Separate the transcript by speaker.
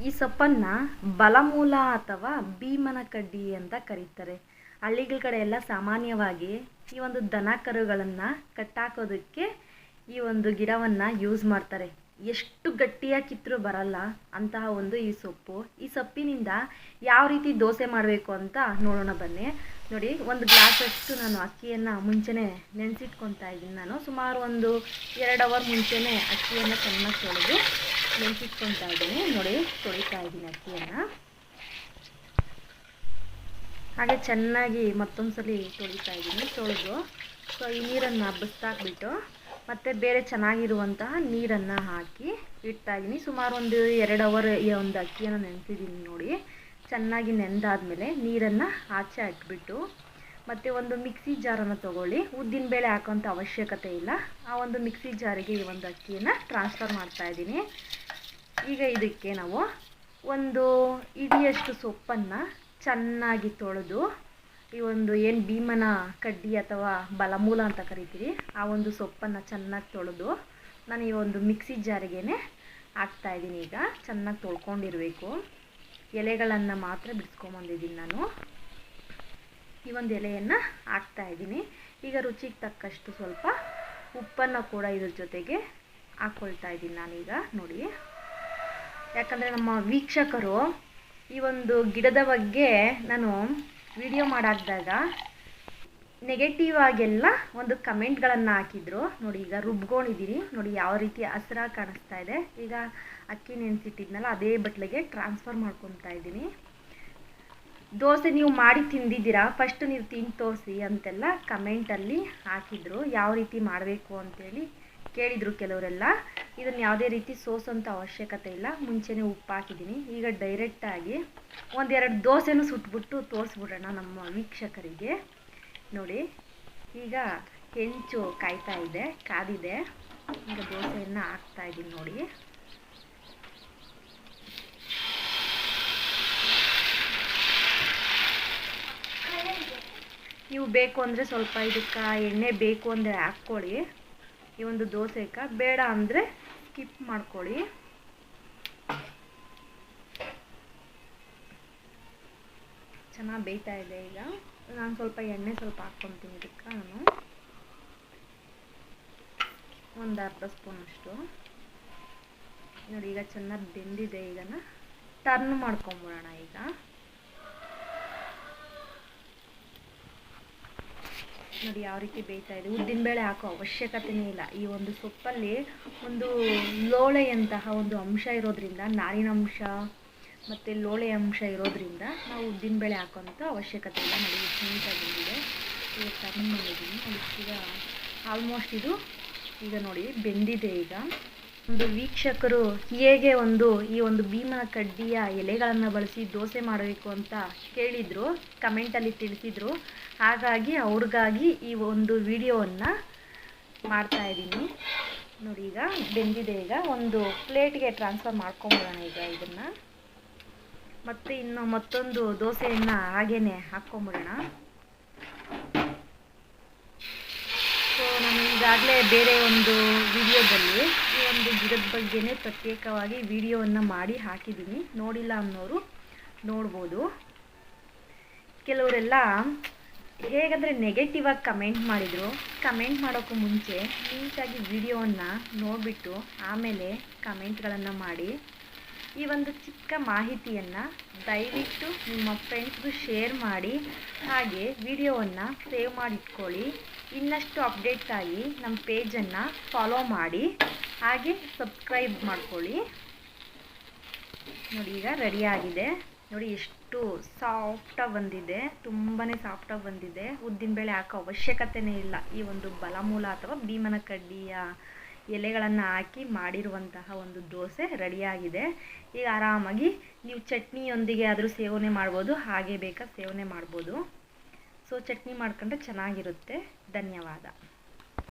Speaker 1: ಈ ಸೊಪ್ಪನ್ನು ಬಲಮೂಲ ಅಥವಾ ಭೀಮನ ಕಡ್ಡಿ ಅಂತ ಕರೀತಾರೆ. ಹಳ್ಳಿಗಳ ಕಡೆ ಎಲ್ಲ ಸಾಮಾನ್ಯವಾಗಿ ಈ ಒಂದು ದನ ಕರುಗಳನ್ನು ಕಟ್ಟಾಕೋದಕ್ಕೆ ಈ ಒಂದು ಗಿಡವನ್ನು ಯೂಸ್ ಮಾಡ್ತಾರೆ. ಎಷ್ಟು ಗಟ್ಟಿಯಾಗಿ ಕಿತ್ತರೂ ಬರಲ್ಲ ಅಂತಹ ಒಂದು ಈ ಸೊಪ್ಪು. ಈ ಸೊಪ್ಪಿನಿಂದ ಯಾವ ರೀತಿ ದೋಸೆ ಮಾಡಬೇಕು ಅಂತ ನೋಡೋಣ ಬನ್ನಿ. ನೋಡಿ, ಒಂದು ಗ್ಲಾಸಷ್ಟು ನಾನು ಅಕ್ಕಿಯನ್ನು ಮುಂಚೆನೇ ನೆನೆಸಿಟ್ಕೊತಾ ಇದ್ದೀನಿ. ನಾನು ಸುಮಾರು ಒಂದು 2 ಅವರ್ ಮುಂಚೆನೇ ಅಕ್ಕಿಯನ್ನು ಚೆನ್ನಾಗಿ ತೊಳೆದು ನೆನೆಸಿಟ್ಕೊತಾ ಇದ್ದೀನಿ. ನೋಡಿ, ತೊಳಿತಾ ಇದ್ದೀನಿ ಅಕ್ಕಿಯನ್ನು. ಹಾಗೆ ಚೆನ್ನಾಗಿ ಮತ್ತೊಂದು ಸಲ ತೊಳಿತಾ ಇದ್ದೀನಿ. ತೊಳೆದು ಸೊ ಈ ನೀರನ್ನು ಹಬ್ಬಿಸ್ತಾಕ್ಬಿಟ್ಟು ಮತ್ತು ಬೇರೆ ಚೆನ್ನಾಗಿರುವಂತಹ ನೀರನ್ನು ಹಾಕಿ ಇಡ್ತಾ ಇದ್ದೀನಿ. ಸುಮಾರು ಒಂದು 2 ಅವರ್ ಈ ಒಂದು ಅಕ್ಕಿಯನ್ನು ನೆನೆಸಿದ್ದೀನಿ. ನೋಡಿ, ಚೆನ್ನಾಗಿ ನೆಂದಾದ್ಮೇಲೆ ನೀರನ್ನು ಆಚೆ ಹಾಕಿಬಿಟ್ಟು ಮತ್ತು ಒಂದು ಮಿಕ್ಸಿ ಜಾರನ್ನು ತೊಗೊಳ್ಳಿ. ಉದ್ದಿನಬೇಳೆ ಹಾಕೋಂಥ ಅವಶ್ಯಕತೆ ಇಲ್ಲ. ಆ ಒಂದು ಮಿಕ್ಸಿ ಜಾರಿಗೆ ಈ ಒಂದು ಅಕ್ಕಿಯನ್ನು ಟ್ರಾನ್ಸ್ಫರ್ ಮಾಡ್ತಾಯಿದ್ದೀನಿ. ಈಗ ಇದಕ್ಕೆ ನಾವು ಒಂದು ಇಡಿಯಷ್ಟು ಸೊಪ್ಪನ್ನು ಚೆನ್ನಾಗಿ ತೊಳೆದು ಈ ಒಂದು ಏನು ಭೀಮನ ಕಡ್ಡಿ ಅಥವಾ ಬಲಮೂಲ ಅಂತ ಕರಿತೀವಿ ಆ ಒಂದು ಸೊಪ್ಪನ್ನು ಚೆನ್ನಾಗಿ ತೊಳೆದು ನಾನು ಈ ಒಂದು ಮಿಕ್ಸಿ ಜಾರಿಗೇ ಹಾಕ್ತಾಯಿದ್ದೀನಿ. ಈಗ ಚೆನ್ನಾಗಿ ತೊಳ್ಕೊಂಡಿರಬೇಕು. ಎಲೆಗಳನ್ನು ಮಾತ್ರ ಬಿಡಿಸ್ಕೊಂಬಂದಿದ್ದೀನಿ ನಾನು. ಈ ಒಂದು ಎಲೆಯನ್ನು ಹಾಕ್ತಾಯಿದ್ದೀನಿ. ಈಗ ರುಚಿಗೆ ತಕ್ಕಷ್ಟು ಸ್ವಲ್ಪ ಉಪ್ಪನ್ನು ಕೂಡ ಇದ್ರ ಜೊತೆಗೆ ಹಾಕ್ಕೊಳ್ತಾ ಇದ್ದೀನಿ ನಾನೀಗ. ನೋಡಿ, ಯಾಕಂದರೆ ನಮ್ಮ ವೀಕ್ಷಕರು ಈ ಒಂದು ಗಿಡದ ಬಗ್ಗೆ ನಾನು ವಿಡಿಯೋ ಮಾಡಾಕಿದಾಗ ನೆಗೆಟಿವ್ ಆಗೆಲ್ಲ ಒಂದು ಕಮೆಂಟ್ಗಳನ್ನು ಹಾಕಿದ್ರು. ನೋಡಿ, ಈಗ ರುಬ್ಕೊಂಡಿದ್ದೀನಿ. ನೋಡಿ ಯಾವ ರೀತಿ ಹಸಿರಾಗಿ ಕಾಣಿಸ್ತಾ ಇದೆ. ಈಗ ಅಕ್ಕಿ ನೆನೆಸಿಟ್ಟಿದ್ನಲ್ಲ ಅದೇ ಬಟ್ಲಿಗೆ ಟ್ರಾನ್ಸ್ಫರ್ ಮಾಡ್ಕೊತಾ ಇದ್ದೀನಿ. ದೋಸೆ ನೀವು ಮಾಡಿ ತಿಂದಿದ್ದೀರಾ, ಫಸ್ಟ್ ನೀವು ತಿಂದು ತೋರಿಸಿ ಅಂತೆಲ್ಲ ಕಮೆಂಟಲ್ಲಿ ಹಾಕಿದ್ರು. ಯಾವ ರೀತಿ ಮಾಡಬೇಕು ಅಂತೇಳಿ ಕೇಳಿದರು ಕೆಲವರೆಲ್ಲ. ಇದನ್ನು ಯಾವುದೇ ರೀತಿ ಸೋಸೋಂಥ ಅವಶ್ಯಕತೆ ಇಲ್ಲ. ಮುಂಚೆನೇ ಉಪ್ಪು ಹಾಕಿದ್ದೀನಿ. ಈಗ ಡೈರೆಕ್ಟಾಗಿ 1-2 ದೋಸೆನೂ ಸುಟ್ಬಿಟ್ಟು ತೋರಿಸ್ಬಿಡೋಣ ನಮ್ಮ ವೀಕ್ಷಕರಿಗೆ. ನೋಡಿ, ಈಗ ಹೆಂಚು ಕಾಯ್ತಾ ಇದೆ, ಕಾದಿದೆ. ಈಗ ದೋಸೆಯನ್ನು ಹಾಕ್ತಾಯಿದ್ದೀನಿ. ನೋಡಿ, ನೀವು ಬೇಕು ಅಂದರೆ ಸ್ವಲ್ಪ ಇದಕ್ಕೆ ಎಣ್ಣೆ ಬೇಕು ಅಂದರೆ ಹಾಕ್ಕೊಳ್ಳಿ ಈ ಒಂದು ದೋಸೆಗೆ. ಬೇಡ ಅಂದರೆ ಸ್ಕಿಪ್ ಮಾಡ್ಕೊಳ್ಳಿ. ಚೆನ್ನಾಗಿ ಬೇಯ್ತಾ ಇದೆ. ಈಗ ನಾನು ಸ್ವಲ್ಪ ಎಣ್ಣೆ ಸ್ವಲ್ಪ ಹಾಕ್ಕೊತೀನಿ ಇದಕ್ಕೆ. ನಾನು ಒಂದು ಅರ್ಧ ಸ್ಪೂನ್ ಅಷ್ಟು. ನೋಡಿ, ಈಗ ಚೆನ್ನಾಗಿ ಬೆಂದಿದೆ. ಈಗ ಟರ್ನ್ ಮಾಡ್ಕೊಂಬಿಡೋಣ. ಈಗ ನೋಡಿ ಯಾವ ರೀತಿ ಬೇಯ್ತಾ ಇದೆ. ಉದ್ದಿನಬೇಳೆ ಹಾಕೋ ಅವಶ್ಯಕತೆಯೇ ಇಲ್ಲ. ಈ ಒಂದು ಸೊಪ್ಪಲ್ಲಿ ಒಂದು ಲೋಳೆಯಂತಹ ಒಂದು ಅಂಶ ಇರೋದ್ರಿಂದ, ನಾರಿನಂಶ ಮತ್ತು ಲೋಳೆ ಅಂಶ ಇರೋದ್ರಿಂದ ನಾವು ಉದ್ದಿನಬೇಳೆ ಹಾಕೋಂಥ ಅವಶ್ಯಕತೆ ಇಲ್ಲ. ನೋಡಿ, ನೀಟಾಗಿ ಬಂದಿದೆ. ಈಗ ಟರ್ನ್ ಮಾಡಿದ್ದೀನಿ. ಈಗ ಆಲ್ಮೋಸ್ಟ್ ಇದು ಈಗ ನೋಡಿ ಬೆಂದಿದೆ. ಈಗ ಒಂದು ವೀಕ್ಷಕರು ಹೇಗೆ ಈ ಒಂದು ಭೀಮನ ಕಡ್ಡಿಯ ಎಲೆಗಳನ್ನು ಬಳಸಿ ದೋಸೆ ಮಾಡಬೇಕು ಅಂತ ಕೇಳಿದರು, ಕಮೆಂಟಲ್ಲಿ ತಿಳಿಸಿದರು. ಹಾಗಾಗಿ ಅವ್ರಿಗಾಗಿ ಈ ಒಂದು ವಿಡಿಯೋವನ್ನು ಮಾಡ್ತಾಯಿದ್ದೀನಿ. ನೋಡಿ, ಈಗ ಬೆಂದಿದೆ. ಈಗ ಒಂದು ಪ್ಲೇಟ್ಗೆ ಟ್ರಾನ್ಸ್ಫರ್ ಮಾಡ್ಕೊಂಬಿಡೋಣ ಈಗ ಇದನ್ನು. ಮತ್ತು ಮತ್ತೊಂದು ದೋಸೆಯನ್ನು ಹಾಗೇ ಹಾಕ್ಕೊಂಬಿಡೋಣ. ಸೊ ನಾನು ಈಗಾಗಲೇ ಬೇರೆ ಒಂದು ವಿಡಿಯೋದಲ್ಲಿ ಈ ಒಂದು ಗಿಡದ ಬಗ್ಗೆನೇ ಪ್ರತ್ಯೇಕವಾಗಿ ವಿಡಿಯೋವನ್ನು ಮಾಡಿ ಹಾಕಿದ್ದೀನಿ. ನೋಡಿಲ್ಲ ಅನ್ನೋರು ನೋಡ್ಬೋದು. ಕೆಲವರೆಲ್ಲ ಹೇಗಂದರೆ ನೆಗೆಟಿವ್ ಆಗಿ ಕಮೆಂಟ್ ಮಾಡಿದರು. ಕಮೆಂಟ್ ಮಾಡೋಕ್ಕೂ ಮುಂಚೆ ನೀಟಾಗಿ ವಿಡಿಯೋವನ್ನು ನೋಡಿಬಿಟ್ಟು ಆಮೇಲೆ ಕಮೆಂಟ್ಗಳನ್ನು ಮಾಡಿ. ಈ ಒಂದು ಚಿಕ್ಕ ಮಾಹಿತಿಯನ್ನು ದಯವಿಟ್ಟು ನಿಮ್ಮ ಫ್ರೆಂಡ್ಸ್ಗೂ ಶೇರ್ ಮಾಡಿ. ಹಾಗೆ ವಿಡಿಯೋವನ್ನು ಸೇವ್ ಮಾಡಿಟ್ಕೊಳ್ಳಿ. ಇನ್ನಷ್ಟು ಅಪ್ಡೇಟ್ಗಾಗಿ ನಮ್ಮ ಪೇಜನ್ನು ಫಾಲೋ ಮಾಡಿ. ಹಾಗೆ ಸಬ್ಸ್ಕ್ರೈಬ್ ಮಾಡ್ಕೊಳ್ಳಿ. ನೋಡಿ, ಈಗ ರೆಡಿಯಾಗಿದೆ. ನೋಡಿ ಎಷ್ಟು ಸಾಫ್ಟಾಗಿ ಬಂದಿದೆ, ತುಂಬಾ ಸಾಫ್ಟಾಗಿ ಬಂದಿದೆ. ಉದ್ದಿನಬೇಳೆ ಹಾಕೋ ಅವಶ್ಯಕತೆಯೇ ಇಲ್ಲ. ಈ ಒಂದು ಬಲಮೂಲ ಅಥವಾ ಭೀಮನ ಕಡ್ಡಿಯ ಎಲೆಗಳನ್ನು ಹಾಕಿ ಮಾಡಿರುವಂತಹ ಒಂದು ದೋಸೆ ರೆಡಿಯಾಗಿದೆ. ಈಗ ಆರಾಮಾಗಿ ನೀವು ಚಟ್ನಿಯೊಂದಿಗೆ ಆದರೂ ಸೇವನೆ ಮಾಡ್ಬೋದು, ಹಾಗೆ ಬೇಕಾ ಸೇವನೆ ಮಾಡ್ಬೋದು. ಸೊ ಚಟ್ನಿ ಮಾಡ್ಕೊಂಡ್ರೆ ಚೆನ್ನಾಗಿರುತ್ತೆ. ಧನ್ಯವಾದ.